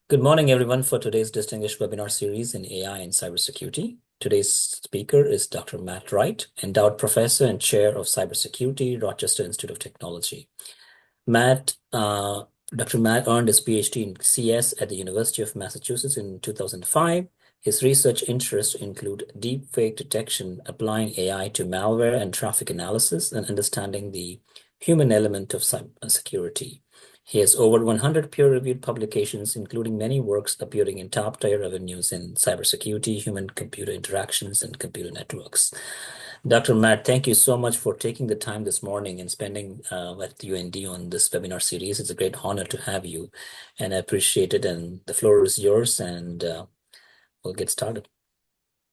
Good morning, everyone, for today's distinguished webinar series in AI and cybersecurity. Today's speaker is Dr. Matt Wright, Endowed Professor and Chair of Cybersecurity, Rochester Institute of Technology. Dr. Matt earned his PhD in CS at the University of Massachusetts in 2005. His research interests include deepfake detection, applying AI to malware and traffic analysis, and understanding the human element of cybersecurity. He has over 100 peer-reviewed publications, including many works appearing in top-tier revenues in cybersecurity, human-computer interactions, and computer networks. Dr. Matt, thank you so much for taking the time this morning and spending with UND on this webinar series. It's a great honor to have you, and I appreciate it. And the floor is yours, and we'll get started.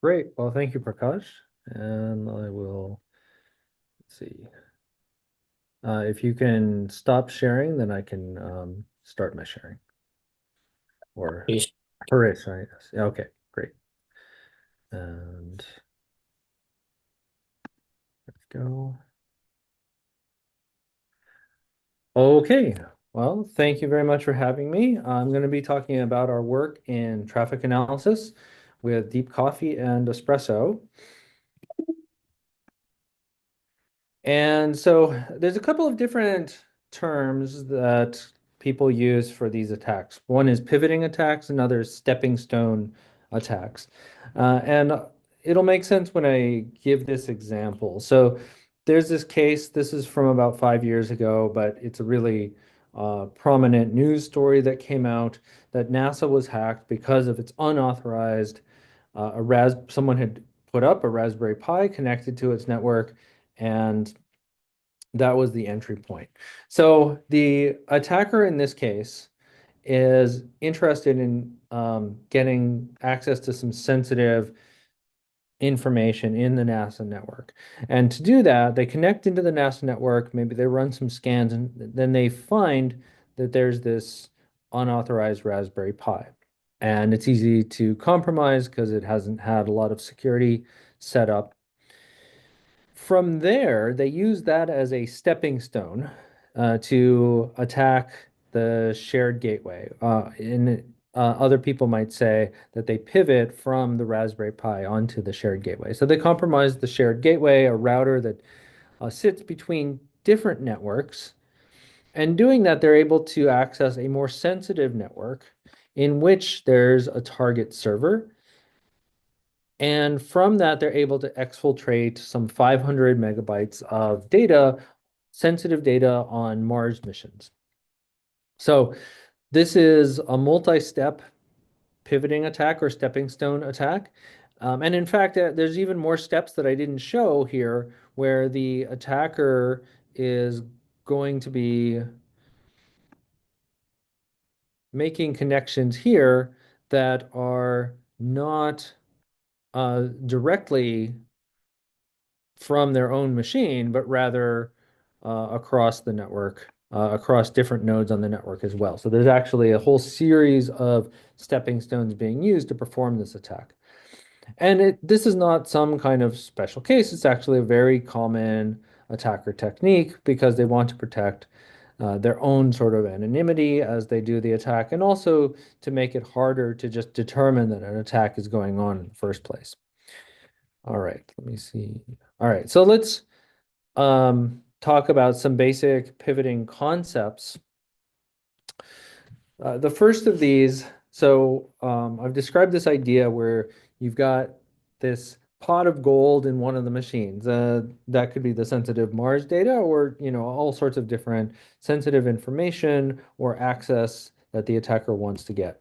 Great. Well, thank you, Prakash. And I will, let's see. If you can stop sharing, then I can start my sharing. Or Harish, right? Okay, great. And let's go. Okay. Well, thank you very much for having me. I'm going to be talking about our work in traffic analysis with DeepCoFFEA and ESPRESSO. And so there's a couple of different terms that people use for these attacks. One is pivoting attacks, another is stepping stone attacks. And it'll make sense when I give this example. So there's this case, this is from about 5 years ago, but it's a really prominent news story that came out that NASA was hacked because of its unauthorized, someone had put up a Raspberry Pi connected to its network, and that was the entry point. So the attacker in this case is interested in getting access to some sensitive information in the NASA network. And to do that, they connect into the NASA network, maybe they run some scans, and then they find that there's this unauthorized Raspberry Pi. And it's easy to compromise because it hasn't had a lot of security set up. From there, they use that as a stepping stone to attack the shared gateway. Other people might say that they pivot from the Raspberry Pi onto the shared gateway. So they compromise the shared gateway, a router that sits between different networks. And doing that, they're able to access a more sensitive network in which there's a target server. And from that, they're able to exfiltrate some 500 megabytes of data, sensitive data on Mars missions. So this is a multi-step pivoting attack or stepping stone attack. And in fact, there's even more steps that I didn't show here where the attacker is going to be making connections here that are not directly from their own machine, but rather across the network, across different nodes on the network as well. So there's actually a whole series of stepping stones being used to perform this attack. And this is not some kind of special case. It's actually a very common attacker technique because they want to protect their own sort of anonymity as they do the attack, and also to make it harder to just determine that an attack is going on in the first place. All right, let me see. All right, so let's talk about some basic pivoting concepts. The first of these, so I've described this idea where you've got this pot of gold in one of the machines. That could be the sensitive Mars data, or all sorts of different sensitive information or access that the attacker wants to get.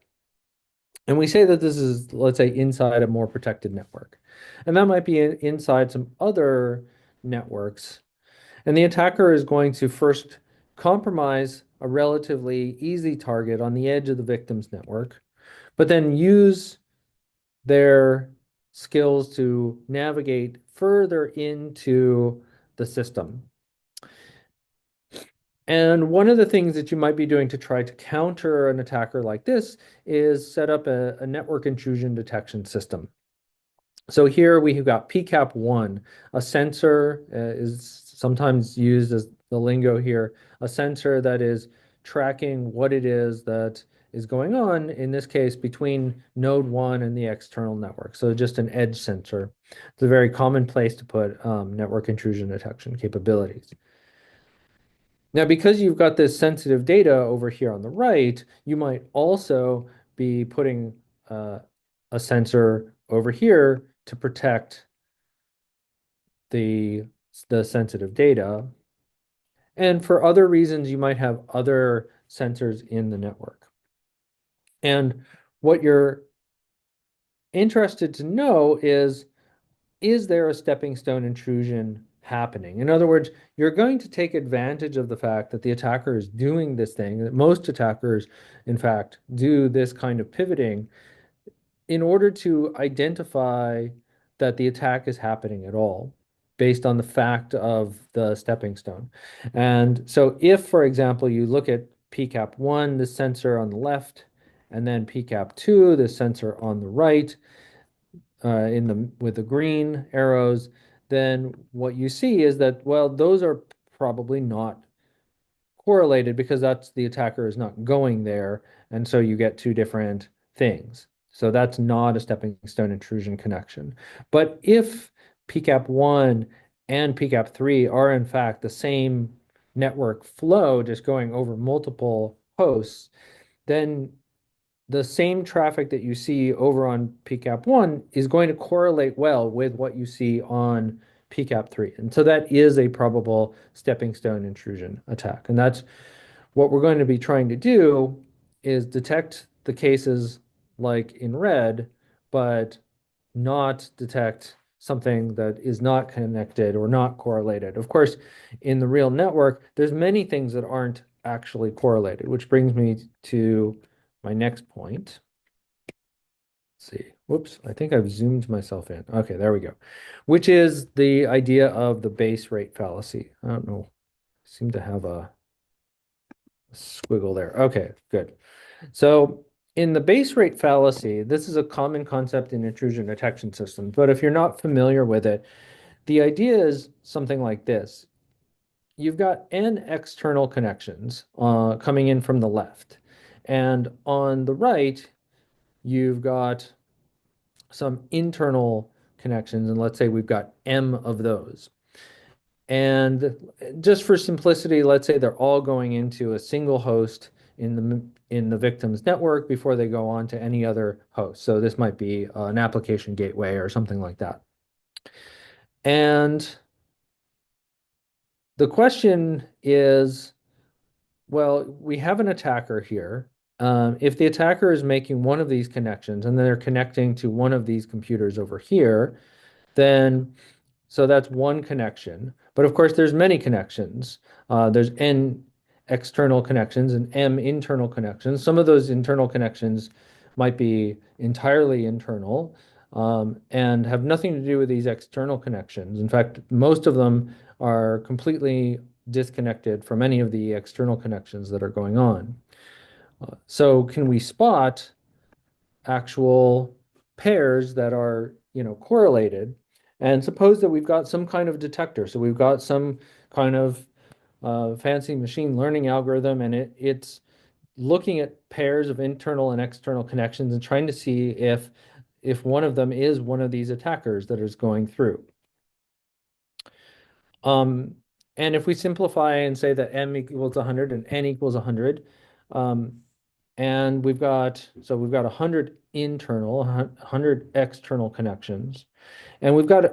And we say that this is, let's say, inside a more protected network. And that might be inside some other networks. And the attacker is going to first compromise a relatively easy target on the edge of the victim's network, but then use their skills to navigate further into the system. And one of the things that you might be doing to try to counter an attacker like this is set up a network intrusion detection system. So here we have got PCAP1, a sensor is sometimes used as the lingo here, a sensor that is tracking what it is that is going on, in this case, between node 1 and the external network. So just an edge sensor. It's a very common place to put network intrusion detection capabilities. Now, because you've got this sensitive data over here on the right, you might also be putting a sensor over here to protect the sensitive data. And for other reasons, you might have other sensors in the network. And what you're interested to know is there a stepping stone intrusion happening? In other words, you're going to take advantage of the fact that the attacker is doing this thing, that most attackers, in fact, do this kind of pivoting in order to identify that the attack is happening at all based on the fact of the stepping stone. And so if, for example, you look at PCAP1, the sensor on the left, and then PCAP2, the sensor on the right, with the green arrows, then what you see is that, well, those are probably not correlated because that's the attacker is not going there, and so you get two different things. So that's not a stepping stone intrusion connection. But if PCAP1 and PCAP3 are in fact the same network flow, just going over multiple hosts, then the same traffic that you see over on PCAP1 is going to correlate well with what you see on PCAP3. And so that is a probable stepping stone intrusion attack. And that's what we're going to be trying to do is detect the cases like in red, but not detect something that is not connected or not correlated. Of course, in the real network, there's many things that aren't actually correlated, which brings me to my next point. Let's see. Whoops, I think I've zoomed myself in. Okay, there we go. Which is the idea of the base rate fallacy. I don't know. I seem to have a squiggle there. Okay, good. So in the base rate fallacy, this is a common concept in intrusion detection systems, but if you're not familiar with it, the idea is something like this. You've got n external connections coming in from the left, and on the right, you've got some internal connections, and let's say we've got m of those. And just for simplicity, let's say they're all going into a single host in the victim's network before they go on to any other host. So this might be an application gateway or something like that. And the question is, well, we have an attacker here. If the attacker is making one of these connections and then they're connecting to one of these computers over here, then so that's one connection. But of course, there's many connections. There's n external connections and m internal connections. Some of those internal connections might be entirely internal and have nothing to do with these external connections. In fact, most of them are completely disconnected from any of the external connections that are going on. So can we spot actual pairs that are, correlated? And suppose that we've got some kind of detector. So we've got some kind of fancy machine learning algorithm, and it's looking at pairs of internal and external connections and trying to see if one of them is one of these attackers that is going through. And if we simplify and say that m equals 100 and n equals 100, and we've got 100 internal, 100 external connections. And we've got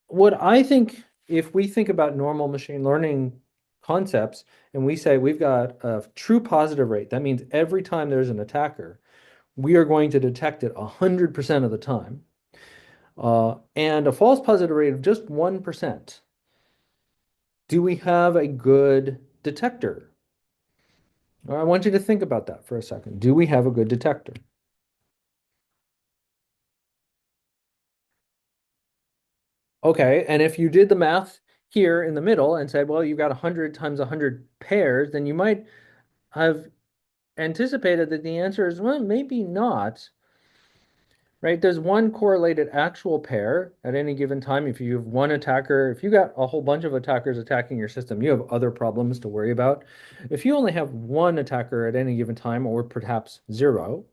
what I think, if we think about normal machine learning concepts, and we say we've got a true positive rate, that means every time there's an attacker, we are going to detect it 100% of the time. And a false positive rate of just 1%. Do we have a good detector? I want you to think about that for a second. Do we have a good detector? Okay, and if you did the math here in the middle and said, well, you've got 100 times 100 pairs, then you might have anticipated that the answer is, well, maybe not, right? There's one correlated actual pair at any given time. If you have one attacker, if you got a whole bunch of attackers attacking your system, you have other problems to worry about. If you only have one attacker at any given time, or perhaps zero,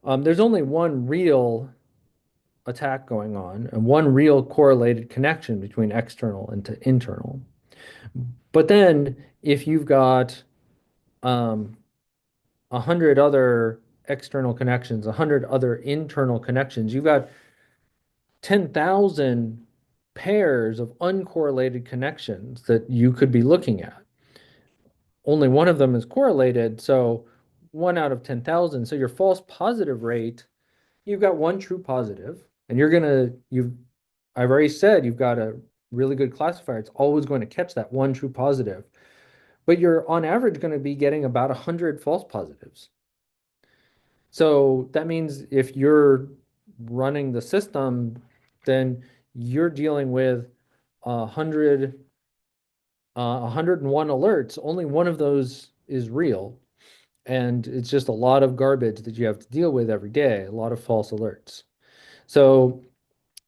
there's only one real attack going on and one real correlated connection between external and to internal. But then if you've got 100 other external connections, 100 other internal connections, you've got 10,000 pairs of uncorrelated connections that you could be looking at. Only one of them is correlated, so one out of 10,000. So your false positive rate, you've got one true positive, and I've already said you've got a really good classifier. It's always going to catch that one true positive, but you're on average going to be getting about 100 false positives. So that means if you're running the system, then you're dealing with 101 alerts. Only one of those is real. And it's just a lot of garbage that you have to deal with every day, a lot of false alerts. So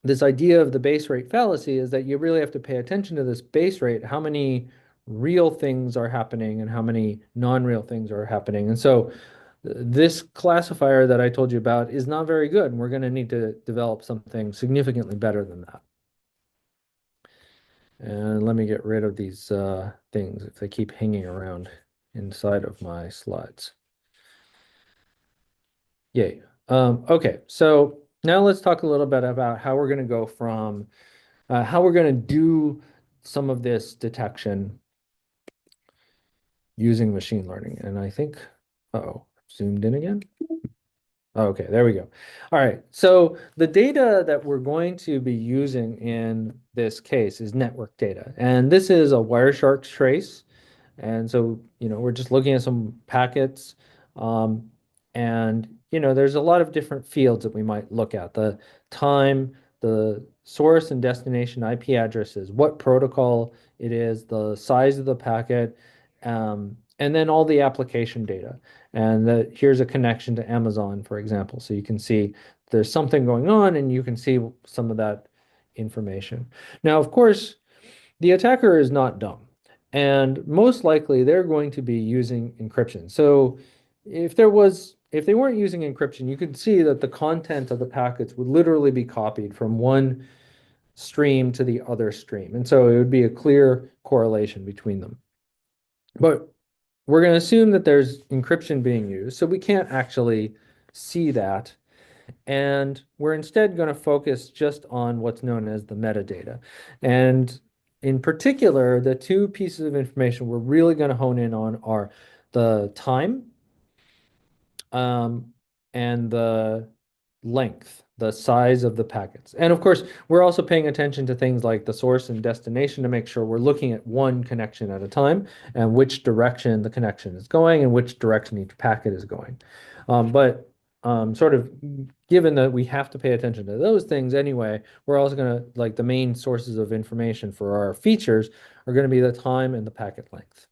this idea of the base rate fallacy is that you really have to pay attention to this base rate, how many real things are happening and how many non-real things are happening. And so this classifier that I told you about is not very good, and we're going to need to develop something significantly better than that. And let me get rid of these things if they keep hanging around inside of my slides. Yay. Okay, so now let's talk a little bit about how we're going to go from how we're going to do some of this detection using machine learning. And I think, uh-oh, zoomed in again. Okay, there we go. All right, so the data that we're going to be using in this case is network data. And this is a Wireshark trace. And so, we're just looking at some packets. And, there's a lot of different fields that we might look at. The time, the source and destination IP addresses, what protocol it is, the size of the packet, and then all the application data. And here's a connection to Amazon, for example. So you can see there's something going on and you can see some of that information. Now, of course, the attacker is not dumb. And most likely they're going to be using encryption. So if they weren't using encryption, you could see that the content of the packets would literally be copied from one stream to the other stream. And so it would be a clear correlation between them. But we're going to assume that there's encryption being used, so we can't actually see that. And we're instead going to focus just on what's known as the metadata. And in particular, the two pieces of information we're really going to hone in on are the time and the length, the size of the packets. And of course, we're also paying attention to things like the source and destination to make sure we're looking at one connection at a time and which direction the connection is going and which direction each packet is going. But sort of given that we have to pay attention to those things anyway, we're also going to, like, the main sources of information for our features are going to be the time and the packet length.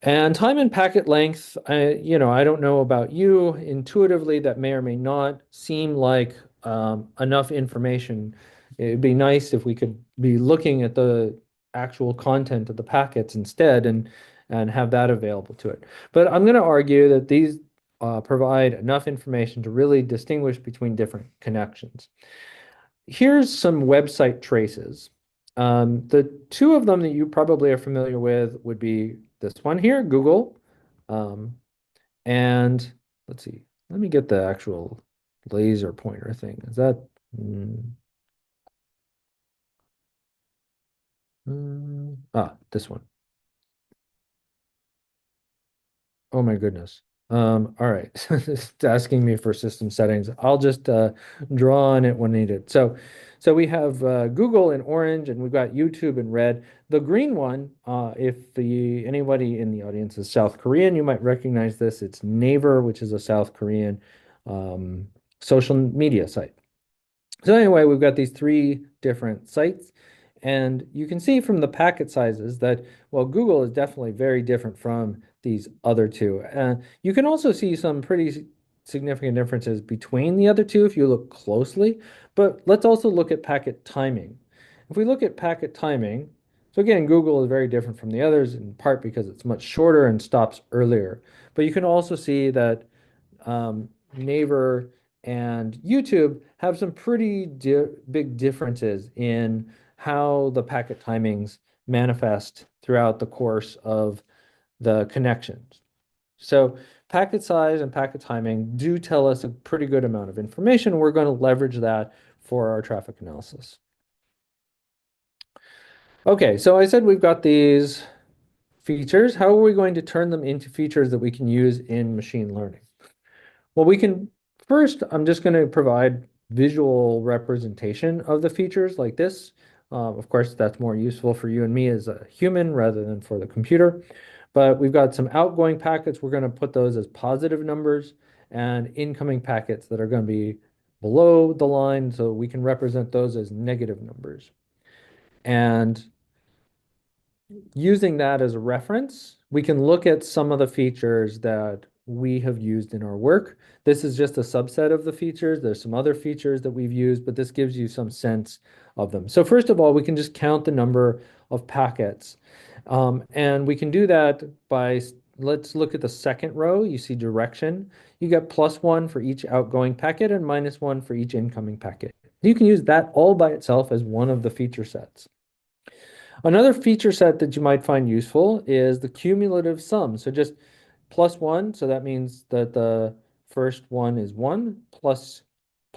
And time and packet length, I don't know about you. Intuitively, that may or may not seem like enough information. It'd be nice if we could be looking at the actual content of the packets instead and have that available to it. But I'm going to argue that these provide enough information to really distinguish between different connections. Here's some website traces. The two of them that you probably are familiar with would be this one here, Google. And let's see, let me get the actual laser pointer thing. Is that this one. Oh my goodness. All right. It's asking me for system settings. I'll just draw on it when needed. So we have Google in orange and we've got YouTube in red. The green one, if anybody in the audience is South Korean, you might recognize this. It's Naver, which is a South Korean social media site. So anyway, we've got these three different sites. And you can see from the packet sizes that, well, Google is definitely very different from these other two. You can also see some pretty significant differences between the other two if you look closely, but let's also look at packet timing. If we look at packet timing, so again, Google is very different from the others in part because it's much shorter and stops earlier. But you can also see that Naver and YouTube have some pretty big differences in how the packet timings manifest throughout the course of the connections. So packet size and packet timing do tell us a pretty good amount of information. We're going to leverage that for our traffic analysis. Okay, so I said we've got these features. How are we going to turn them into features that we can use in machine learning? Well, we can first, I'm just going to provide visual representation of the features like this. Of course, that's more useful for you and me as a human rather than for the computer. But we've got some outgoing packets. We're going to put those as positive numbers and incoming packets that are going to be below the line. So we can represent those as negative numbers. And using that as a reference, we can look at some of the features that we have used in our work. This is just a subset of the features. There's some other features that we've used, but this gives you some sense of them. So first of all, we can just count the number of packets. And we can do that by, let's look at the second row. You see direction. You get +1 for each outgoing packet and -1 for each incoming packet. You can use that all by itself as one of the feature sets. Another feature set that you might find useful is the cumulative sum. So just +1, so that means that the first one is 1, plus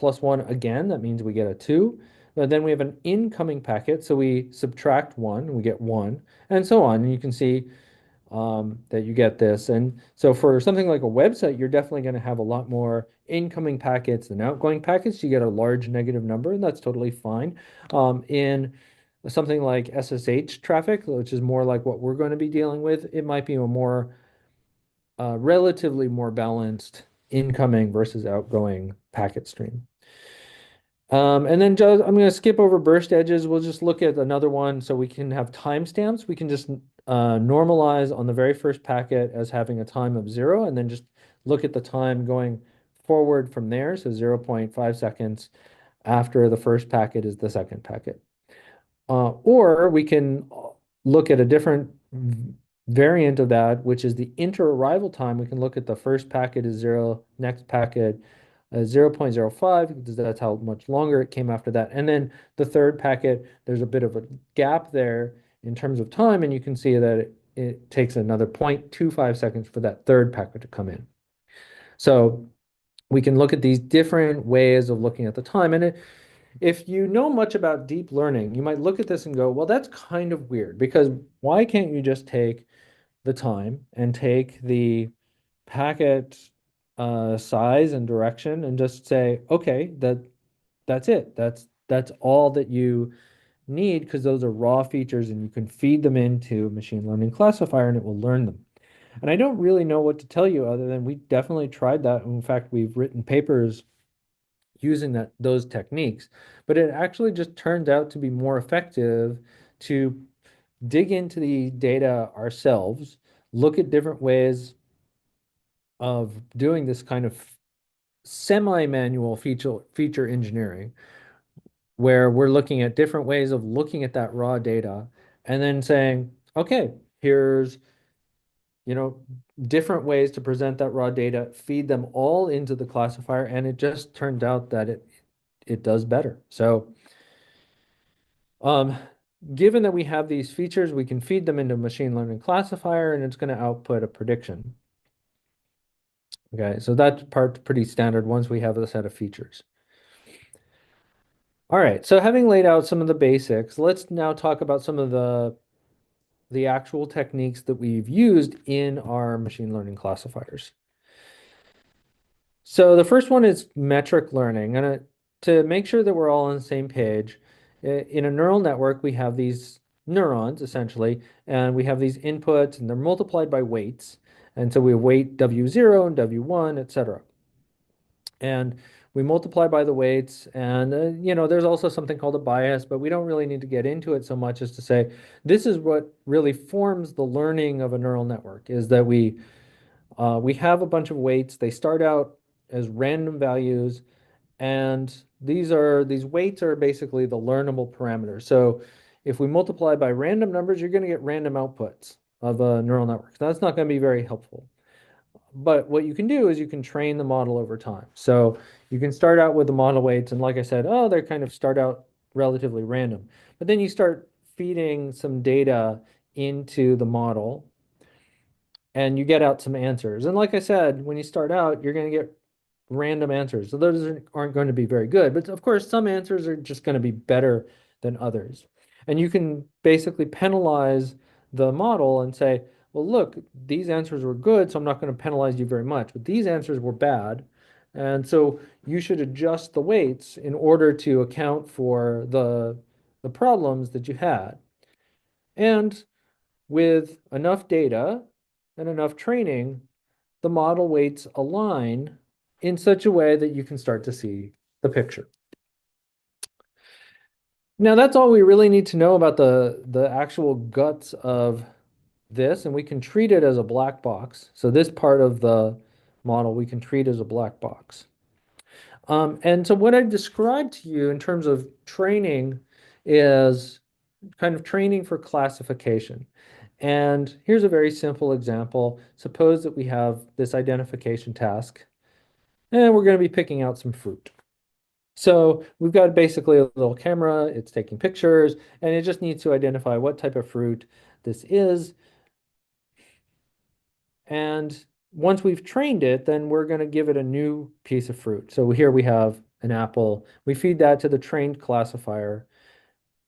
1 again, that means we get a 2. But then we have an incoming packet, so we subtract 1, we get 1, and so on. And you can see that you get this. And so for something like a website, you're definitely going to have a lot more incoming packets than outgoing packets. You get a large negative number, and that's totally fine. In something like SSH traffic, which is more like what we're going to be dealing with, it might be a more relatively more balanced incoming versus outgoing packet stream. And then just, I'm going to skip over burst edges. We'll just look at another one so we can have timestamps. We can just normalize on the very first packet as having a time of 0, and then just look at the time going forward from there. So 0.5 seconds after the first packet is the second packet. Or we can look at a different variant of that, which is the inter-arrival time. We can look at the first packet is 0, next packet 0.05, because that's how much longer it came after that. And then the third packet, there's a bit of a gap there in terms of time, and you can see that it takes another 0.25 seconds for that third packet to come in. So we can look at these different ways of looking at the time. And if you know much about deep learning, you might look at this and go, well, that's kind of weird, because why can't you just take the time and take the packet size and direction and just say, okay, that's it. That's all that you need, because those are raw features and you can feed them into a machine learning classifier and it will learn them. And I don't really know what to tell you other than we definitely tried that. In fact, we've written papers using those techniques, but it actually just turns out to be more effective to dig into the data ourselves, look at different ways of doing this kind of semi-manual feature engineering, where we're looking at different ways of looking at that raw data and then saying, okay, here's, different ways to present that raw data, feed them all into the classifier, and it just turned out that it does better. So given that we have these features, we can feed them into a machine learning classifier and it's going to output a prediction. Okay, so that part's pretty standard once we have a set of features. All right, so having laid out some of the basics, let's now talk about some of the actual techniques that we've used in our machine learning classifiers. So the first one is metric learning. And to make sure that we're all on the same page, in a neural network, we have these neurons, essentially, and we have these inputs, and they're multiplied by weights. And so we weight W0 and W1, etc. And we multiply by the weights, and there's also something called a bias, but we don't really need to get into it so much as to say this is what really forms the learning of a neural network, is that we have a bunch of weights. They start out as random values, and these weights are basically the learnable parameters. So if we multiply by random numbers, you're going to get random outputs of a neural network. So that's not going to be very helpful. But what you can do is you can train the model over time. So you can start out with the model weights, and like I said, oh, they kind of start out relatively random. But then you start feeding some data into the model, and you get out some answers. And like I said, when you start out, you're going to get random answers. So those aren't going to be very good. But of course, some answers are just going to be better than others. And you can basically penalize the model and say, well, look, these answers were good, so I'm not going to penalize you very much. But these answers were bad. And so you should adjust the weights in order to account for the problems that you had. And with enough data and enough training, the model weights align in such a way that you can start to see the picture. Now, that's all we really need to know about the actual guts of this, and we can treat it as a black box. So this part of the model we can treat as a black box. And so what I've described to you in terms of training is kind of training for classification. And here's a very simple example. Suppose that we have this identification task, and we're going to be picking out some fruit. So we've got basically a little camera, it's taking pictures, and it just needs to identify what type of fruit this is. And once we've trained it, then we're going to give it a new piece of fruit. So here we have an apple. We feed that to the trained classifier,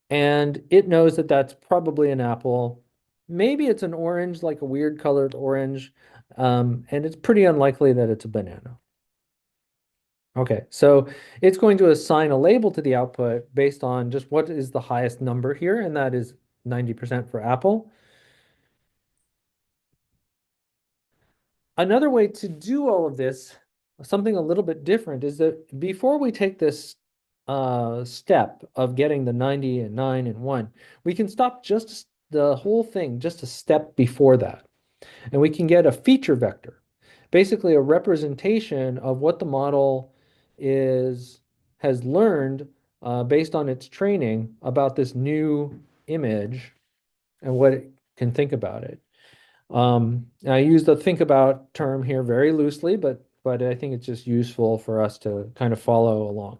and it knows that that's probably an apple. Maybe it's an orange, like a weird colored orange, and it's pretty unlikely that it's a banana. Okay, so it's going to assign a label to the output based on just what is the highest number here, and that is 90% for apple. Another way to do all of this, something a little bit different, is that before we take this step of getting the 90 and 9 and 1, we can stop just the whole thing just a step before that. And we can get a feature vector, basically a representation of what the model has learned based on its training about this new image and what it can think about it. I use the think about term here very loosely, but I think it's just useful for us to kind of follow along.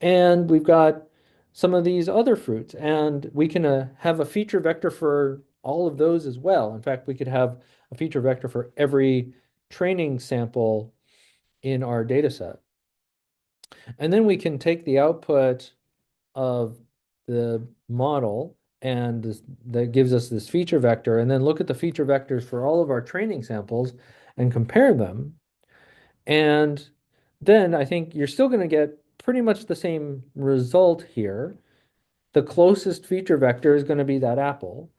And we've got some of these other fruits, and we can have a feature vector for all of those as well. In fact, we could have a feature vector for every training sample in our data set. And then we can take the output of the model and that gives us this feature vector, and then look at the feature vectors for all of our training samples and compare them. And then I think you're still going to get pretty much the same result here. The closest feature vector is going to be that apple.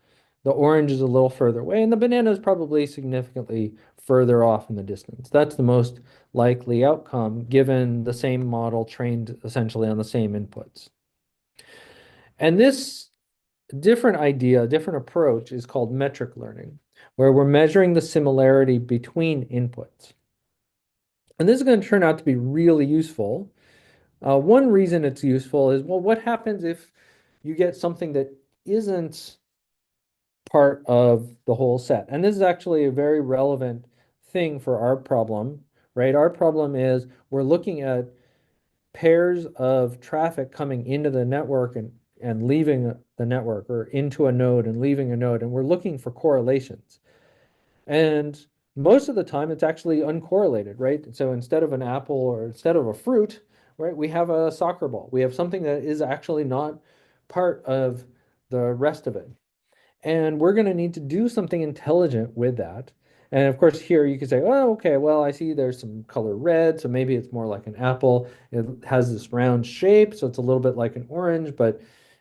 The orange is a little further away, and the banana is probably significantly further off in the distance. That's the most likely outcome given the same model trained essentially on the same inputs. And this different idea, different approach is called metric learning, where we're measuring the similarity between inputs. And this is going to turn out to be really useful. One reason it's useful is, well, what happens if you get something that isn't part of the whole set? And this is actually a very relevant thing for our problem, right? Our problem is we're looking at pairs of traffic coming into the network and leaving the network, or into a node and leaving a node, and we're looking for correlations. And most of the time it's actually uncorrelated, right? So instead of an apple or instead of a fruit, right, we have a soccer ball. We have something that is actually not part of the rest of it. And we're going to need to do something intelligent with that. And of course, here you could say, oh, okay, well, I see there's some color red, so maybe it's more like an apple. It has this round shape, so it's a little bit like an orange. But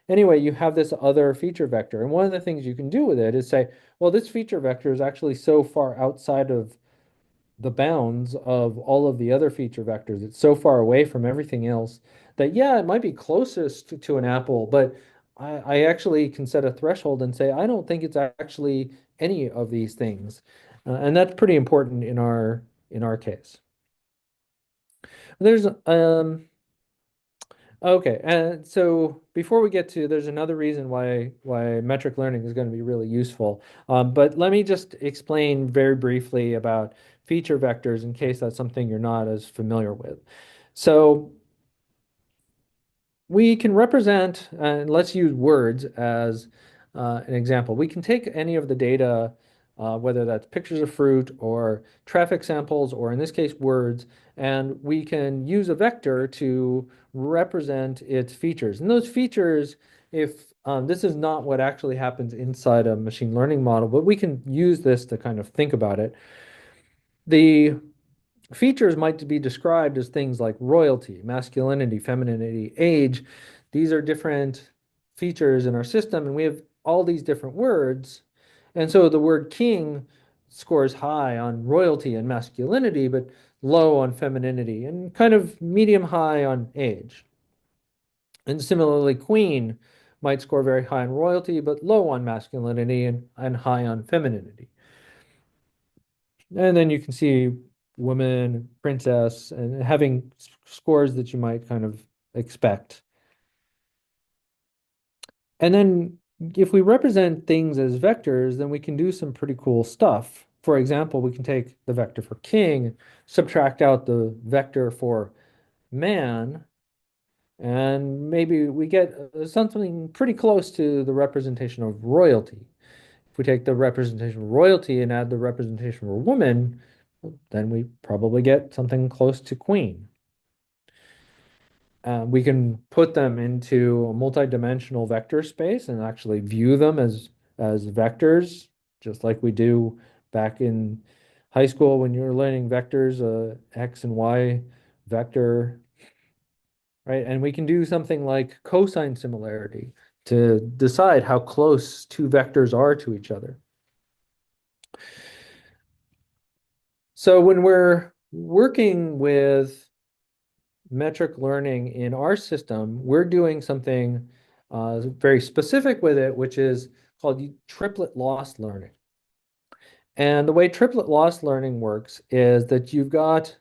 anyway, you have this other feature vector. And one of the things you can do with it is say, well, this feature vector is actually so far outside of the bounds of all of the other feature vectors. It's so far away from everything else that, yeah, it might be closest to an apple, but I actually can set a threshold and say, I don't think it's actually any of these things. And that's pretty important in our case. There's okay, and so before we get to, there's another reason why metric learning is going to be really useful. But let me just explain very briefly about feature vectors in case that's something you're not as familiar with. So we can represent, and let's use words as an example. We can take any of the data, whether that's pictures of fruit or traffic samples, or in this case, words, and we can use a vector to represent its features. And those features, if this is not what actually happens inside a machine learning model, but we can use this to kind of think about it. The features might be described as things like royalty, masculinity, femininity, age. These are different features in our system, and we have all these different words. And so the word king scores high on royalty and masculinity, but low on femininity, and kind of medium high on age. And similarly, queen might score very high on royalty, but low on masculinity and high on femininity. And then you can see woman, princess, and having scores that you might kind of expect. And then if we represent things as vectors, then we can do some pretty cool stuff. For example, we can take the vector for king, subtract out the vector for man, and maybe we get something pretty close to the representation of royalty. If we take the representation of royalty and add the representation of a woman, then we probably get something close to queen. We can put them into a multi-dimensional vector space and actually view them as vectors, just like we do back in high school when you were learning vectors, X and Y vector, right? And we can do something like cosine similarity to decide how close two vectors are to each other. So when we're working with metric learning in our system, we're doing something very specific with it, which is called triplet loss learning. And the way triplet loss learning works is that you've got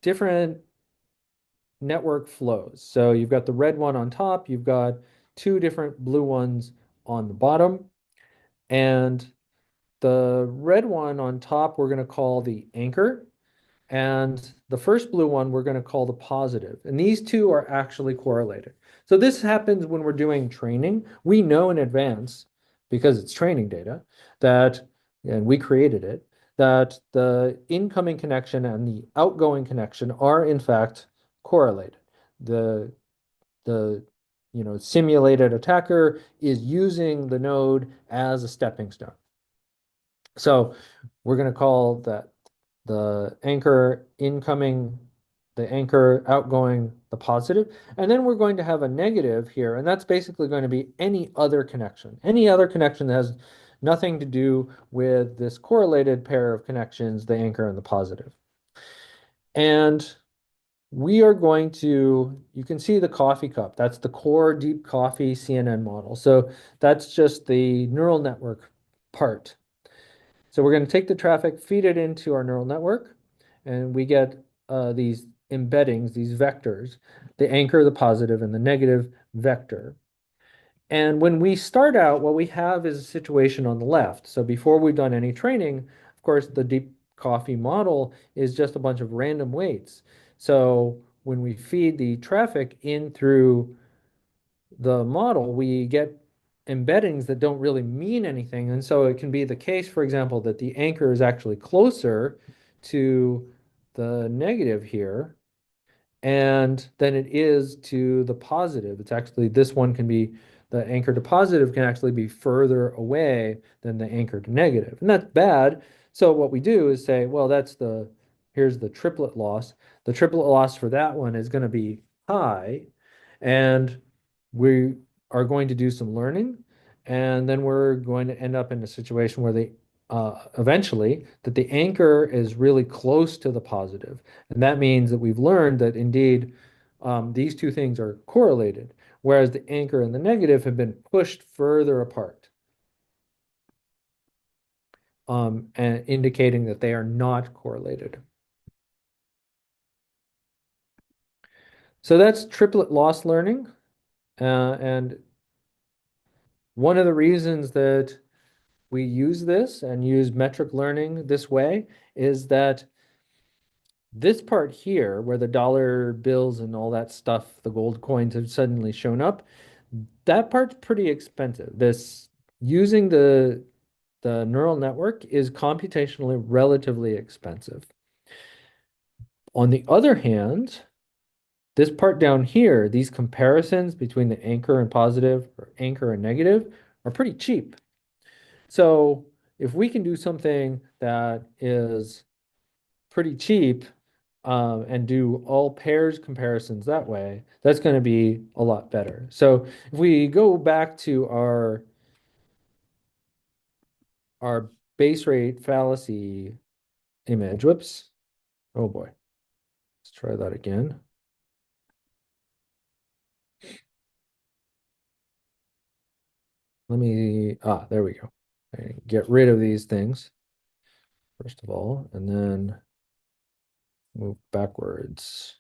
different network flows. So you've got the red one on top, you've got two different blue ones on the bottom. And the red one on top, we're going to call the anchor. And the first blue one we're going to call the positive. And these two are actually correlated. So this happens when we're doing training. We know in advance, because it's training data, that, and we created it, that the incoming connection and the outgoing connection are in fact correlated. The the simulated attacker is using the node as a stepping stone. So we're going to call that the anchor incoming, the anchor outgoing, the positive. And then we're going to have a negative here. And that's basically going to be any other connection that has nothing to do with this correlated pair of connections, the anchor and the positive. And we are going to, you can see the coffee cup. That's the core DeepCoFFEA CNN model. So that's just the neural network part. So we're going to take the traffic, feed it into our neural network, and we get these embeddings, these vectors, the anchor, the positive, and the negative vector. And when we start out, what we have is a situation on the left. So before we've done any training, of course, the DeepCoFFEA model is just a bunch of random weights. So when we feed the traffic in through the model, we get embeddings that don't really mean anything. And so it can be the case, for example, that the anchor is actually closer to the negative here and than it is to the positive. It's actually, this one can be, the anchor to positive can actually be further away than the anchor to negative. And that's bad. So what we do is say, well, here's the triplet loss. The triplet loss for that one is going to be high. And we are going to do some learning. And then we're going to end up in a situation where eventually that the anchor is really close to the positive. And that means that we've learned that indeed these two things are correlated, whereas the anchor and the negative have been pushed further apart, and indicating that they are not correlated. So that's triplet loss learning. And one of the reasons that we use this and use metric learning this way is that this part here, where the dollar bills and all that stuff, the gold coins have suddenly shown up, that part's pretty expensive. This using the neural network is computationally relatively expensive. On the other hand, this part down here, these comparisons between the anchor and positive or anchor and negative are pretty cheap. So if we can do something that is pretty cheap and do all pairs comparisons that way, that's going to be a lot better. So if we go back to our base rate fallacy image, whoops, oh boy, let's try that again. There we go. Get rid of these things, first of all, and then move backwards.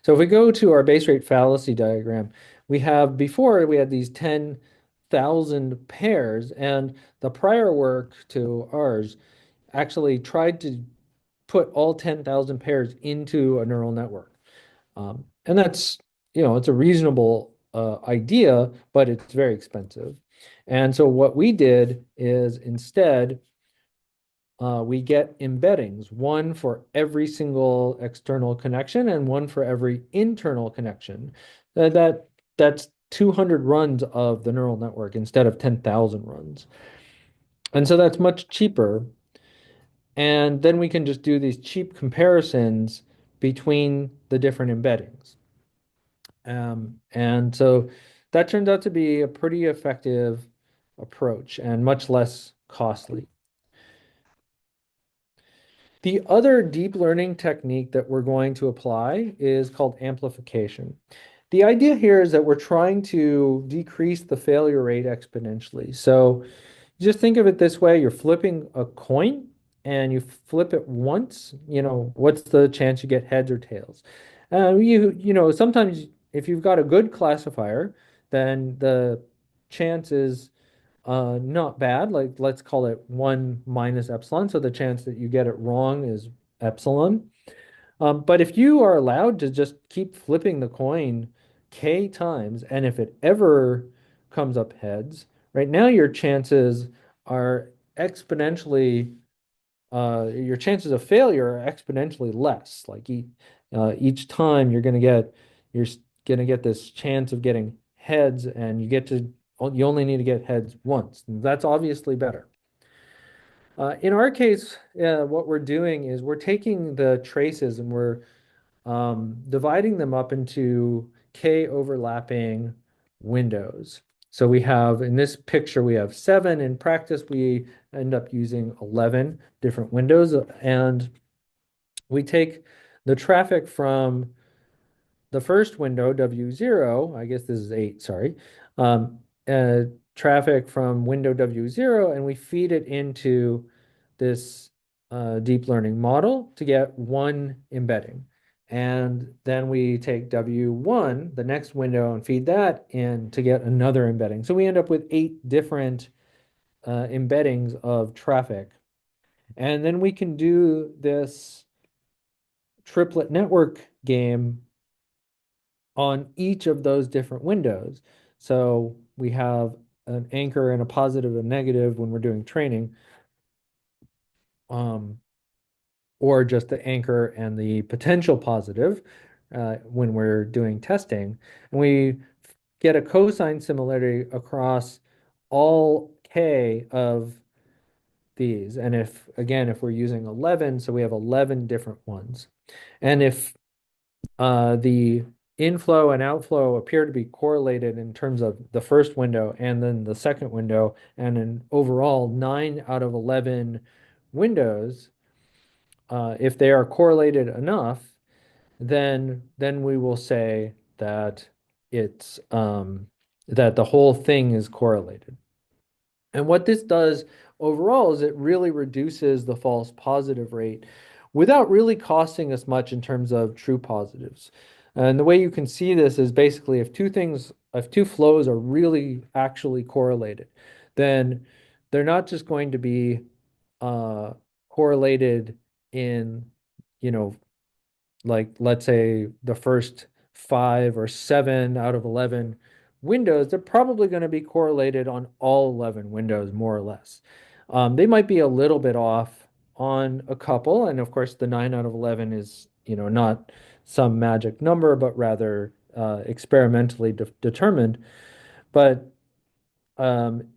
So if we go to our base rate fallacy diagram, before we had these 10,000 pairs, and the prior work to ours actually tried to put all 10,000 pairs into a neural network. And that's, it's a reasonable idea, but it's very expensive. And so what we did is instead, we get embeddings, one for every single external connection and one for every internal connection. That's 200 runs of the neural network instead of 10,000 runs. And so that's much cheaper. And then we can just do these cheap comparisons between the different embeddings. And so that turns out to be a pretty effective approach and much less costly. The other deep learning technique that we're going to apply is called amplification. The idea here is that we're trying to decrease the failure rate exponentially. So just think of it this way, you're flipping a coin and you flip it once, what's the chance you get heads or tails? Sometimes if you've got a good classifier, then the chance is not bad. Like let's call it 1 minus epsilon. So the chance that you get it wrong is epsilon. But if you are allowed to just keep flipping the coin k times, and if it ever comes up heads, right now your chances are exponentially, your chances of failure are exponentially less. Like each time you're going to get this chance of getting heads, and you only need to get heads once. And that's obviously better. In our case, what we're doing is we're taking the traces and we're dividing them up into k overlapping windows. So in this picture, we have 7. In practice, we end up using 11 different windows. And we take the traffic from the first window, W0, I guess this is 8, sorry, um, uh, traffic from window W0, and we feed it into this deep learning model to get one embedding. And then we take W1, the next window, and feed that in to get another embedding. So we end up with 8 different embeddings of traffic. And then we can do this triplet network game on each of those different windows. So we have an anchor and a positive and negative when we're doing training, or just the anchor and the potential positive when we're doing testing. And we get a cosine similarity across all k of these. And if we're using 11, so we have 11 different ones. And if the inflow and outflow appear to be correlated in terms of the first window and then the second window, and in overall 9 out of 11 windows, if they are correlated enough, then we will say that it's that the whole thing is correlated. And what this does overall is it really reduces the false positive rate without really costing us much in terms of true positives. And the way you can see this is basically if two flows are really actually correlated, then they're not just going to be uh, correlated in, you know, like let's say the first 5 or 7 out of 11 windows, they're probably going to be correlated on all 11 windows, more or less. They might be a little bit off on a couple, and of course, the 9 out of 11 is, not some magic number, but rather experimentally determined. But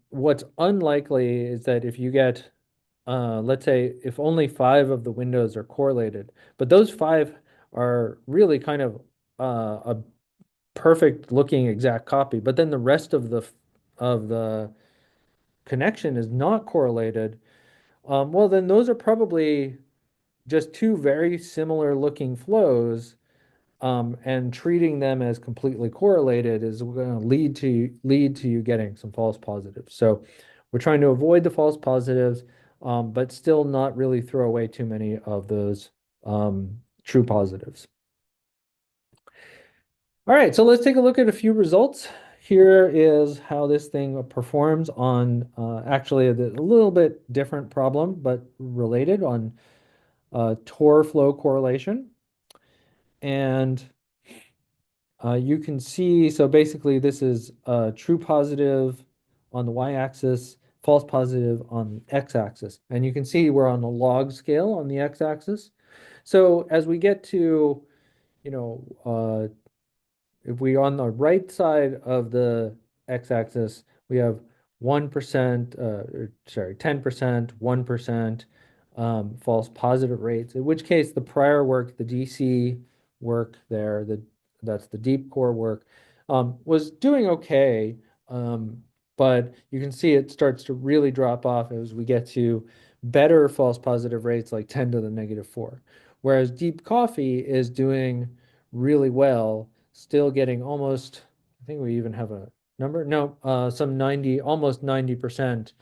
what's unlikely is that if you get, let's say, if only 5 of the windows are correlated, but those 5 are really kind of a perfect looking exact copy, but then the rest of the connection is not correlated, well, then those are probably just two very similar looking flows, and treating them as completely correlated is going to lead to you getting some false positives. So we're trying to avoid the false positives, but still not really throw away too many of those true positives. All right, so let's take a look at a few results. Here is how this thing performs on actually a little bit different problem, but related on Tor flow correlation. And you can see, so basically this is true positive on the y-axis, false positive on the x-axis. And you can see we're on a log scale on the x-axis. So as we get to, you know, if we on the right side of the x-axis, we have 1%, or sorry, 10%, 1%, false positive rates, in which case the prior work, the DC work there, that's the deep core work, was doing okay. But you can see it starts to really drop off as we get to better false positive rates like 10 to the -4. Whereas DeepCoFFEA is doing really well, still getting almost, I think we even have a number. No, some 90, almost 90%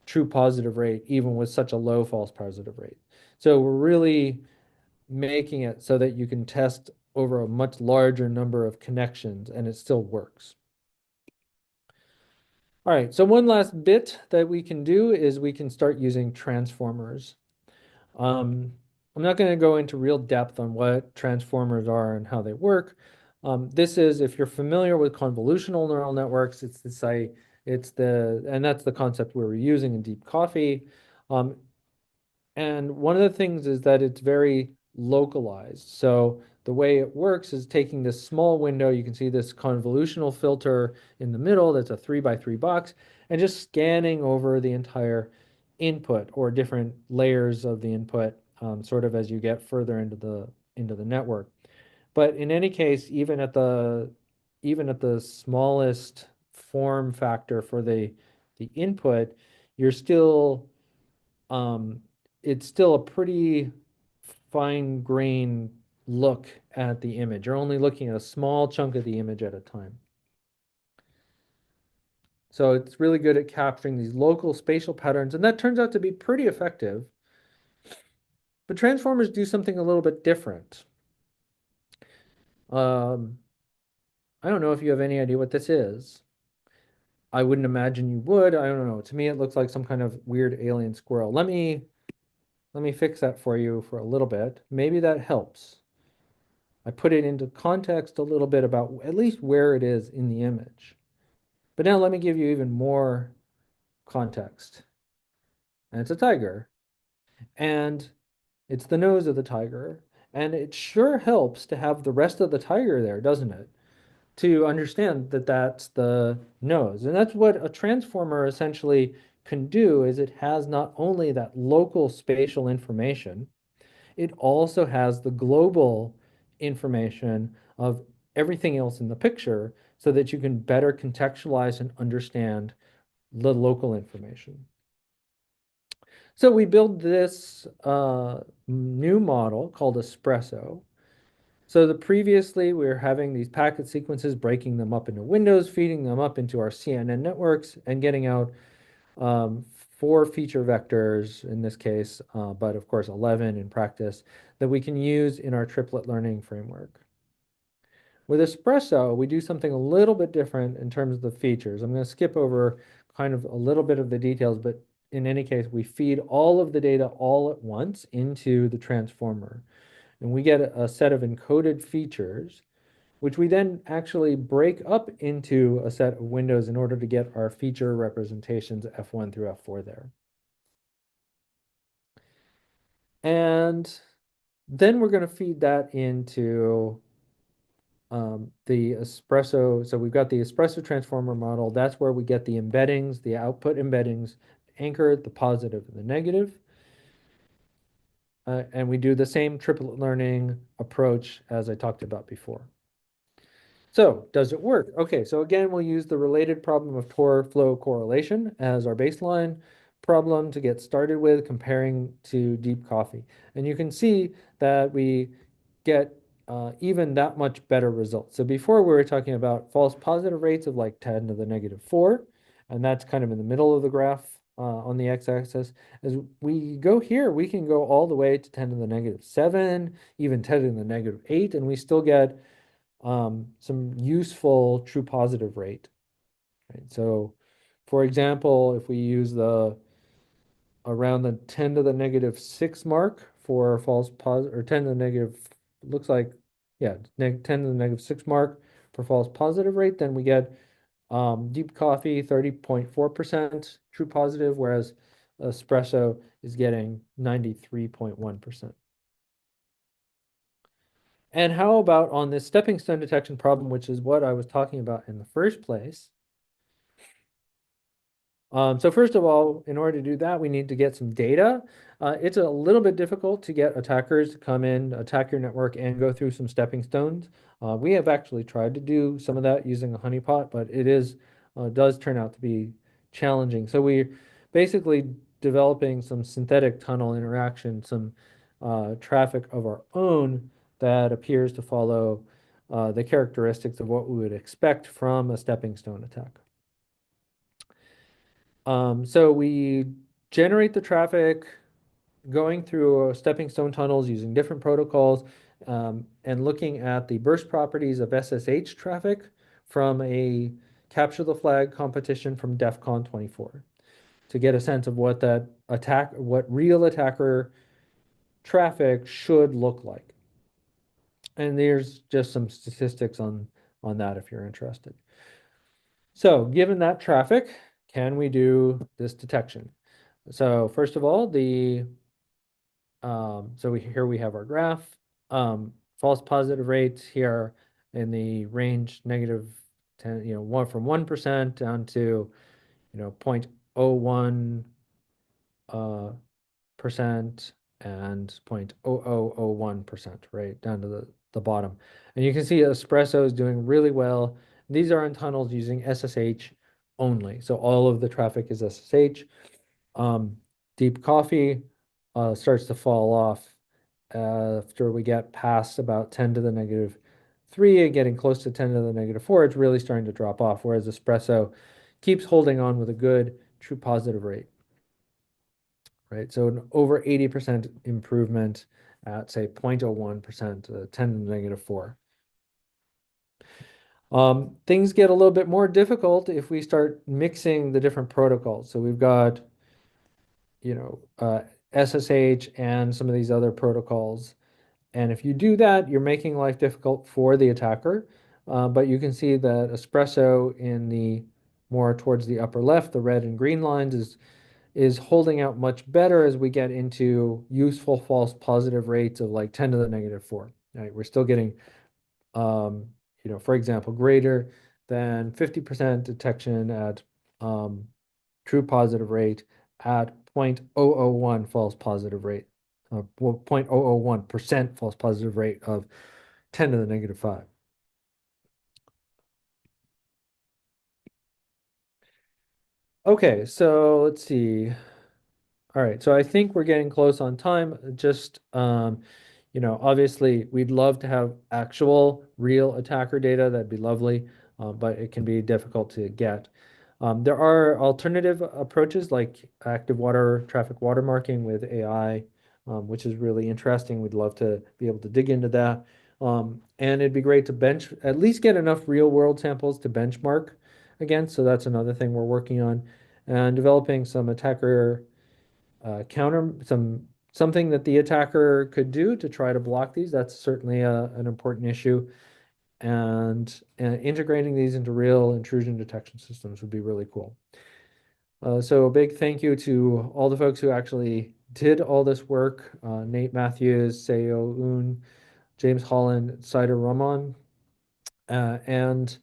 true positive rate, even with such a low false positive rate. So we're really making it so that you can test over a much larger number of connections and it still works. All right, so one last bit that we can do is we can start using transformers. Um, I'm not going to go into real depth on what transformers are and how they work. This is, if you're familiar with convolutional neural networks, and that's the concept we were using in DeepCoFFEA. Um, and one of the things is that it's very localized. So the way it works is taking this small window, you can see this convolutional filter in the middle, that's a 3 by 3 box, and just scanning over the entire input or different layers of the input, sort of as you get further into the network. But in any case, even at the smallest form factor for the input, you're still um, it's still a pretty fine grained look at the image. You're only looking at a small chunk of the image at a time. So it's really good at capturing these local spatial patterns, and that turns out to be pretty effective. But transformers do something a little bit different. Um, I don't know if you have any idea what this is. I wouldn't imagine you would. I don't know. To me, it looks like some kind of weird alien squirrel. Let me fix that for you for a little bit. Maybe that helps. I put it into context a little bit about at least where it is in the image. But now let me give you even more context. And it's a tiger. And it's the nose of the tiger. And it sure helps to have the rest of the tiger there, doesn't it? To understand that that's the nose. And that's what a transformer essentially can do is it has not only that local spatial information, it also has the global information of everything else in the picture so that you can better contextualize and understand the local information. So we build this new model called ESPRESSO. So previously we were having these packet sequences, breaking them up into windows, feeding them up into our CNN networks, and getting out 4 feature vectors in this case, but of course 11 in practice, that we can use in our triplet learning framework. With Espresso, we do something a little bit different in terms of the features. I'm going to skip over kind of a little bit of the details, but in any case, we feed all of the data all at once into the transformer. And we get a set of encoded features, which we then actually break up into a set of windows in order to get our feature representations F1 through F4 there. And then we're going to feed that into the espresso. So we've got the espresso transformer model. That's where we get the embeddings, the output embeddings, anchor the positive and the negative. And we do the same triplet learning approach as I talked about before. So does it work? Okay, so again, we'll use the related problem of Tor flow correlation as our baseline problem to get started with, comparing to DeepCoFFEA. And you can see that we get even that much better results. So before we were talking about false positive rates of like 10 to the negative 4, and that's kind of in the middle of the graph on the x-axis. As we go here, we can go all the way to 10 to the negative 7, even 10 to the negative 8, and we still get some useful true positive rate. Right? So, for example, if we use the around the 10 to the negative 6 mark for false positive, or 10 to the negative, looks like, yeah, 10 to the negative 6 mark for false positive rate, then we get DeepCoFFEA 30.4% true positive, whereas Espresso is getting 93.1%. And how about on this stepping stone detection problem, which is what I was talking about in the first place? So first of all, in order to do that, we need to get some data. It's a little bit difficult to get attackers to come in, attack your network, and go through some stepping stones. We have actually tried to do some of that using a honeypot, but it does turn out to be challenging. So we're basically developing some synthetic tunnel interaction, some traffic of our own that appears to follow the characteristics of what we would expect from a stepping stone attack. So we generate the traffic going through stepping stone tunnels using different protocols, and looking at the burst properties of SSH traffic from a capture the flag competition from DEF CON 24 to get a sense of what what real attacker traffic should look like. And there's just some statistics on that if you're interested. So given that traffic, can we do this detection? So first of all, here we have our graph. False positive rates here in the range negative 10, one from 1% down to 0.01 percent and 0.0001%, right down to the bottom. And you can see Espresso is doing really well. These are in tunnels using SSH only. So all of the traffic is SSH. DeepCoFFEA starts to fall off after we get past about 10 to the negative 3 and getting close to 10 to the negative 4. It's really starting to drop off, whereas Espresso keeps holding on with a good true positive rate. Right, so an over 80% improvement at say 0.01%, 10 to the negative 4. Things get a little bit more difficult if we start mixing the different protocols. So we've got, SSH and some of these other protocols. And if you do that, you're making life difficult for the attacker. But you can see that Espresso in the more towards the upper left, the red and green lines is holding out much better as we get into useful false positive rates of like 10 to the negative 4. Right? We're still getting, for example, greater than 50% detection at true positive rate at 0.001 false positive rate, 0.001% false positive rate of 10 to the negative 5. Okay, so let's see. All right, so I think we're getting close on time. Just, obviously we'd love to have actual real attacker data. That'd be lovely, but it can be difficult to get. There are alternative approaches like active water traffic watermarking with AI, which is really interesting. We'd love to be able to dig into that. And it'd be great to at least get enough real world samples to benchmark against. So that's another thing we're working on, and developing some attacker counter, something that the attacker could do to try to block these. That's certainly an important issue. And integrating these into real intrusion detection systems would be really cool. So a big thank you to all the folks who actually did all this work, Nate Matthews, Seo Un, James Holland, Cider Rahman, and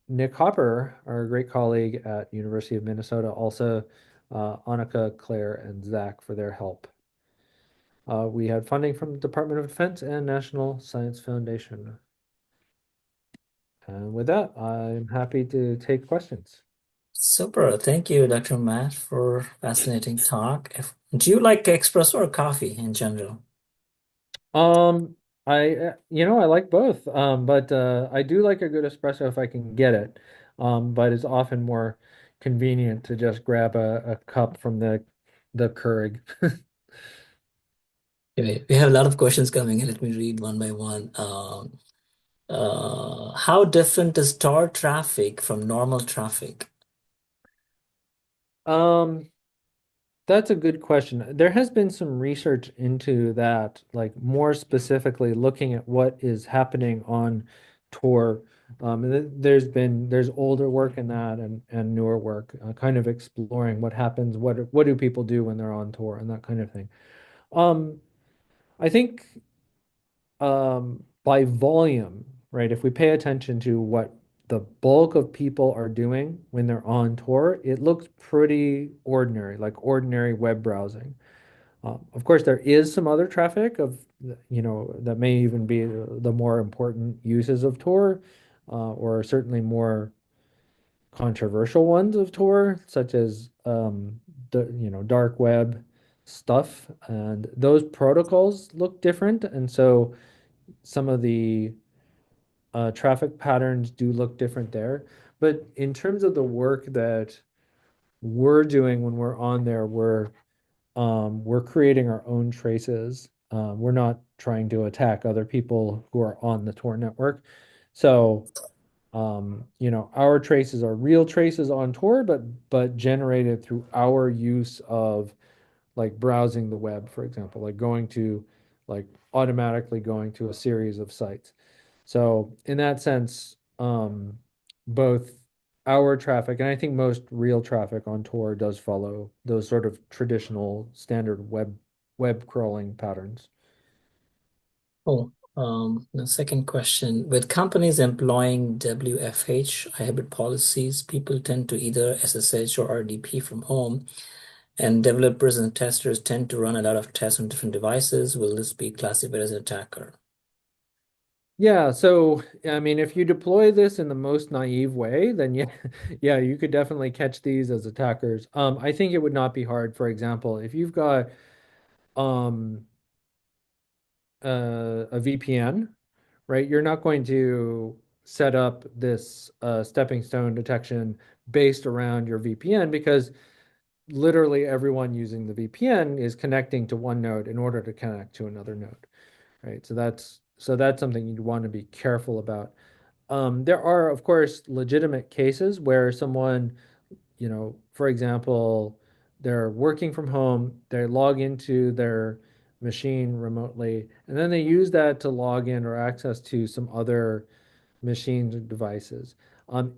Nick Hopper, our great colleague at University of Minnesota, also Annika, Claire, and Zach for their help. We had funding from the Department of Defense and National Science Foundation. And with that, I'm happy to take questions. Super. Thank you, Dr. Matt, for fascinating talk. Do you like espresso or coffee in general? Um, I like both. But I do like a good espresso if I can get it. But it's often more convenient to just grab a cup from the Keurig. Okay, we have a lot of questions coming in. Let me read one by one. How different is Tor traffic from normal traffic? Um, That's a good question. There has been some research into that, like more specifically looking at what is happening on Tor. There's older work in that and newer work, kind of exploring what happens, what do people do when they're on Tor and that kind of thing. Um, I think by volume, right? If we pay attention to what the bulk of people are doing when they're on Tor, it looks pretty ordinary, like ordinary web browsing. Of course, there is some other traffic that may even be the more important uses of Tor, or certainly more controversial ones of Tor, such as dark web stuff, and those protocols look different, and so some of the traffic patterns do look different there. But in terms of the work that we're doing when we're on there, we're creating our own traces. We're not trying to attack other people who are on the Tor network. So, our traces are real traces on Tor, but generated through our use of like browsing the web, for example, like automatically going to a series of sites. So in that sense, both our traffic and I think most real traffic on Tor does follow those sort of traditional standard web crawling patterns. Oh, the second question. With companies employing WFH hybrid policies, people tend to either SSH or RDP from home, and developers and testers tend to run a lot of tests on different devices. Will this be classified as an attacker? Yeah, so I mean, if you deploy this in the most naive way, then yeah, yeah, you could definitely catch these as attackers. I think it would not be hard, for example, if you've got um a VPN, right? You're not going to set up this stepping stone detection based around your VPN because literally everyone using the VPN is connecting to one node in order to connect to another node, right? So that's something you'd want to be careful about. There are, of course, legitimate cases where someone, for example, they're working from home, they log into their machine remotely, and then they use that to log in or access to some other machines or devices.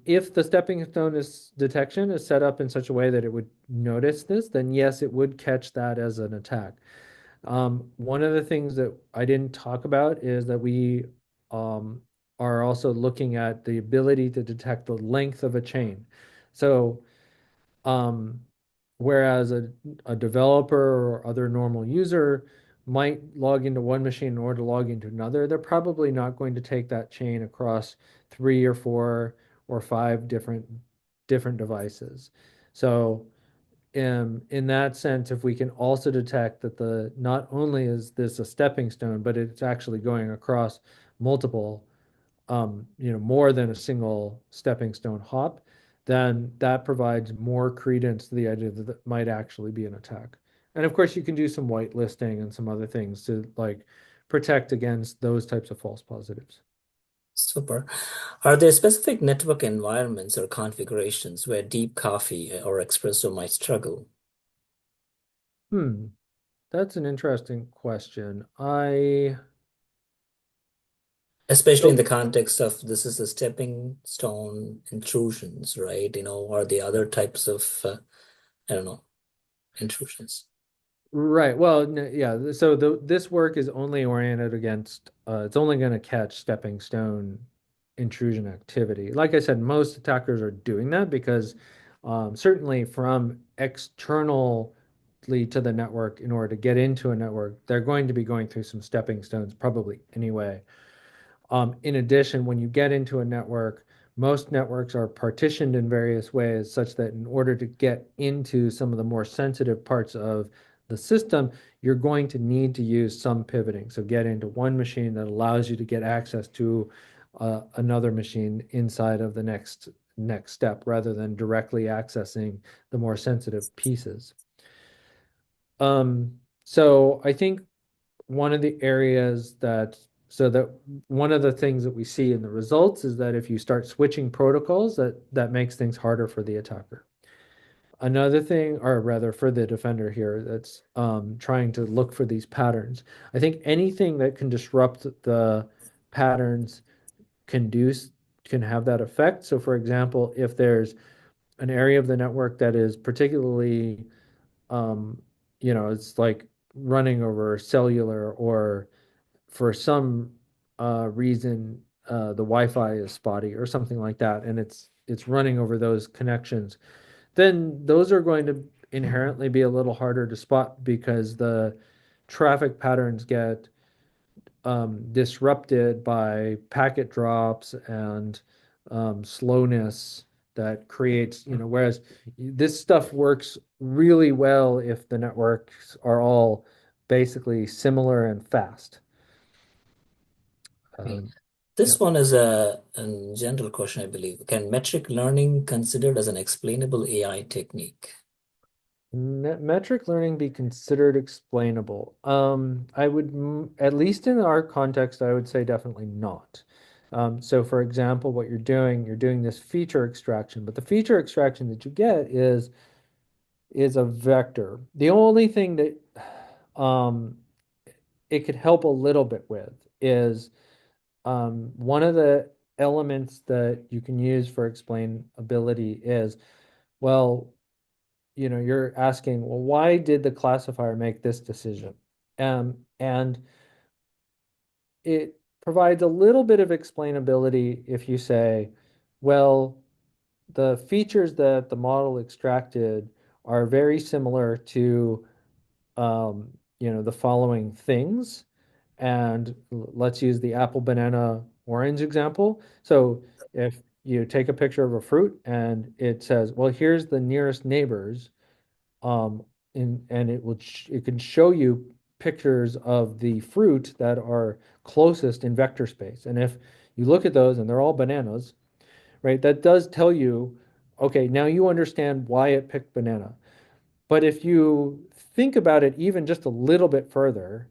If the stepping stone detection is set up in such a way that it would notice this, then yes, it would catch that as an attack. One of the things that I didn't talk about is that we um, are also looking at the ability to detect the length of a chain. So, um, whereas a developer or other normal user might log into one machine in order to log into another, they're probably not going to take that chain across three or four or five different devices. So, in that sense, if we can also detect that the not only is this a stepping stone, but it's actually going across multiple, more than a single stepping stone hop, then that provides more credence to the idea that that might actually be an attack. And of course, you can do some whitelisting and some other things to like protect against those types of false positives. Super. Are there specific network environments or configurations where Deep Coffee or Espresso might struggle, Hmm, that's an interesting question. I especially in so the context of this is a stepping stone intrusions, right? Or the other types of, I don't know, intrusions. Right. Well, yeah. So this work is only oriented against, it's only going to catch stepping stone intrusion activity. Like I said, most attackers are doing that because certainly from externally to the network, in order to get into a network, they're going to be going through some stepping stones probably anyway. In addition, when you get into a network, most networks are partitioned in various ways such that in order to get into some of the more sensitive parts of the system, you're going to need to use some pivoting. So get into one machine that allows you to get access to another machine inside of the next step rather than directly accessing the more sensitive pieces. So I think one of the areas that so that one of the things that we see in the results is that if you start switching protocols, that makes things harder for the attacker. Another thing, or rather for the defender here, that's trying to look for these patterns. I think anything that can disrupt the patterns can do can have that effect. So, for example, if there's an area of the network that is particularly, um, it's like running over cellular or for some reason the Wi-Fi is spotty or something like that, and it's running over those connections, then those are going to inherently be a little harder to spot because the traffic patterns get disrupted by packet drops and slowness that creates, whereas this stuff works really well if the networks are all basically similar and fast. Okay. Um, yeah. This one is a general question, I believe. Can metric learning considered as an explainable AI technique? Metric learning be considered explainable? I would, at least in our context, I would say definitely not. So for example, what you're doing this feature extraction, but the feature extraction that you get is a vector. The only thing that um, it could help a little bit with is one of the elements that you can use for explainability is, well, you're asking, well, why did the classifier make this decision? And it provides a little bit of explainability if you say, well, the features that the model extracted are very similar to, the following things. And let's use the apple, banana, orange example. So if you take a picture of a fruit and it says, well, here's the nearest neighbors, um, and it can show you pictures of the fruit that are closest in vector space. And if you look at those and they're all bananas, right, that does tell you, okay, now you understand why it picked banana. But if you think about it even just a little bit further,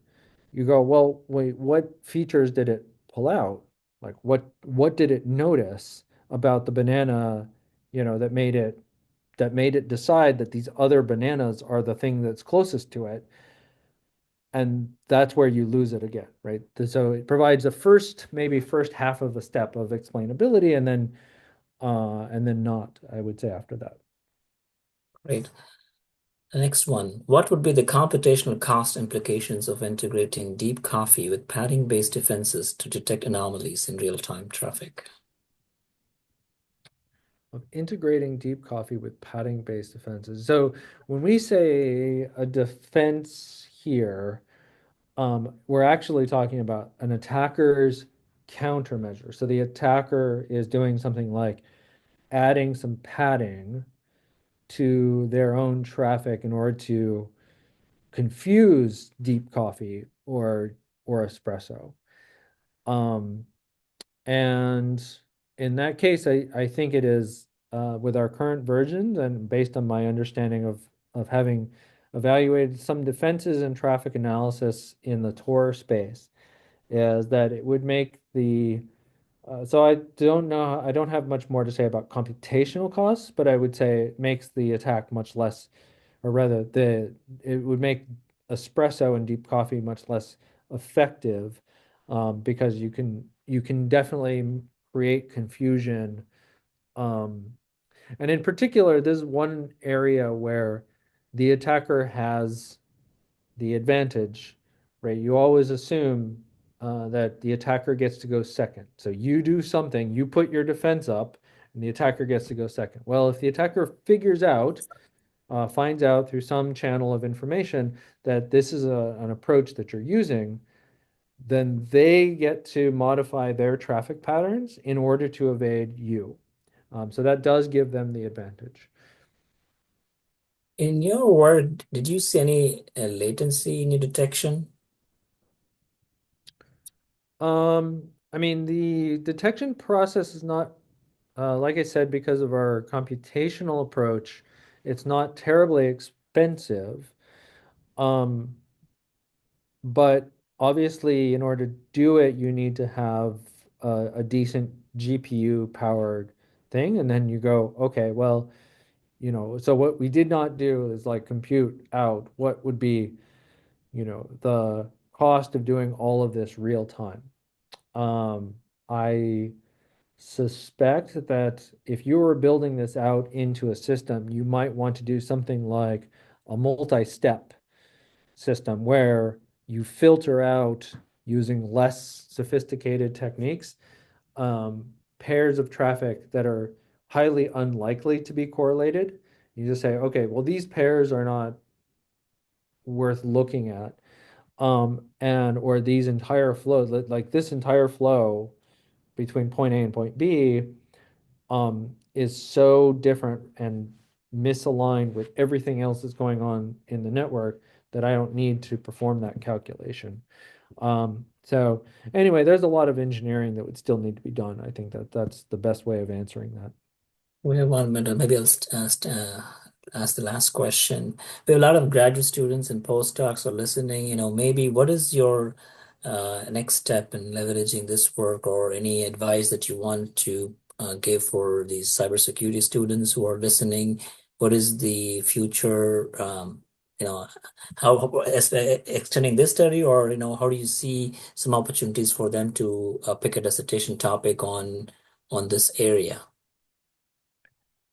you go, well, wait, what features did it pull out? Like what did it notice about the banana, that made it decide that these other bananas are the thing that's closest to it. And that's where you lose it again, right? So it provides a maybe first half of a step of explainability and then not, I would say after that. Right. The next one. What would be the computational cost implications of integrating deep coffee with padding-based defenses to detect anomalies in real-time traffic? Of integrating DeepCoFFEA with padding-based defenses. So when we say a defense here, we're actually talking about an attacker's countermeasure. So the attacker is doing something like adding some padding to their own traffic in order to confuse DeepCoFFEA or espresso. Um, and in that case, I think it is with our current versions and based on my understanding of having evaluated some defenses and traffic analysis in the Tor space. is that it would make the so I don't know, I don't have much more to say about computational costs, but I would say it makes the attack much less, or rather, it would make espresso and deep coffee much less effective, because you can definitely create confusion. Um, and in particular, this is one area where the attacker has the advantage, right? You always assume that the attacker gets to go second. So you do something, you put your defense up, and the attacker gets to go second. Well, if the attacker finds out through some channel of information that this is an approach that you're using, then they get to modify their traffic patterns in order to evade you. So that does give them the advantage. In your work, did you see any latency in your detection? I mean, the detection process is not, like I said, because of our computational approach, it's not terribly expensive. Um, but obviously, in order to do it, you need to have a decent GPU powered thing. And then you go, okay, well, so what we did not do is like compute out what would be, the cost of doing all of this real time. I suspect that if you were building this out into a system, you might want to do something like a multi-step system where you filter out using less sophisticated techniques, pairs of traffic that are highly unlikely to be correlated. You just say, okay, well, these pairs are not worth looking at. And or these entire flows, like this entire flow between point A and point B, is so different and misaligned with everything else that's going on in the network that I don't need to perform that calculation. So anyway, there's a lot of engineering that would still need to be done. I think that that's the best way of answering that. We have 1 minute. Maybe I'll ask the last question. We have a lot of graduate students and postdocs who are listening. Maybe what is your next step in leveraging this work, or any advice that you want to give for these cybersecurity students who are listening? What is the future? You know, extending this study, or how do you see some opportunities for them to pick a dissertation topic on this area?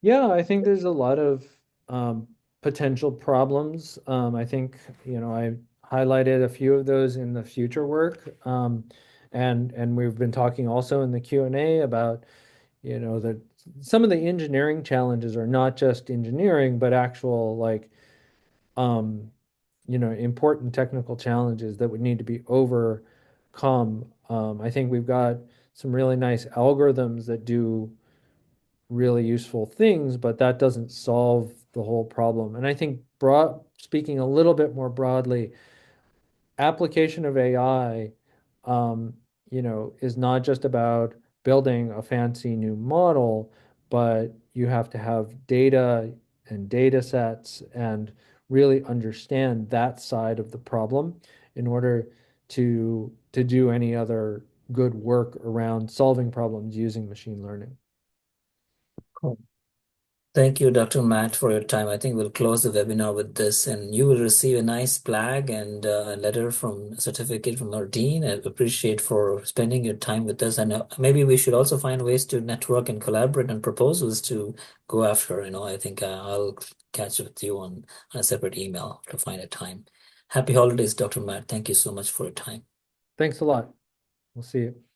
Yeah, I think there's a lot of potential problems. I think, I highlighted a few of those in the future work. And we've been talking also in the Q&A about, that some of the engineering challenges are not just engineering, but actual like um, important technical challenges that would need to be overcome. I think we've got some really nice algorithms that do really useful things, but that doesn't solve the whole problem. And I think speaking a little bit more broadly, application of AI, is not just about building a fancy new model, but you have to have data and data sets and really understand that side of the problem in order to do any other good work around solving problems using machine learning. Thank you, Dr. Matt, for your time. I think we'll close the webinar with this, and you will receive a nice plaque and a letter from a certificate from our dean. I appreciate for spending your time with us. And maybe we should also find ways to network and collaborate on proposals to go after. I think I'll catch up with you on a separate email to find a time. Happy holidays, Dr. Matt. Thank you so much for your time. Thanks a lot. We'll see you.